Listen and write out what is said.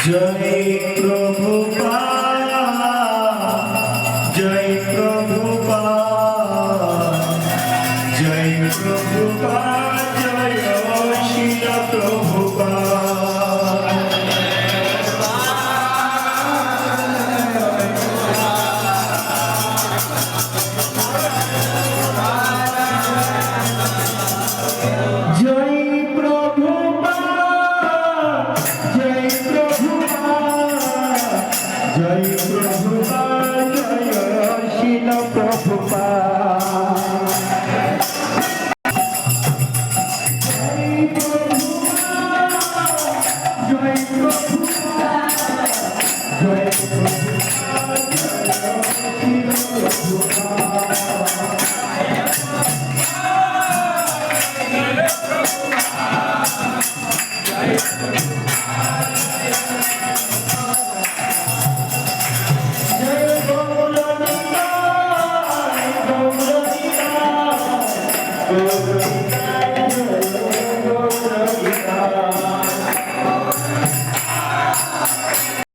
Jai Prabhupada, Jai Prabhupada, Jai Prabhupada, Jai Srila Prabhupada. Jai Prabhupada, Jai Prabhupada, Jai Prabhupada, Jai Srila Prabhupada. Jai Prabhupada, Jai Prabhupada, Jai Prabhupada, Jai Srila Prabhupada. Jai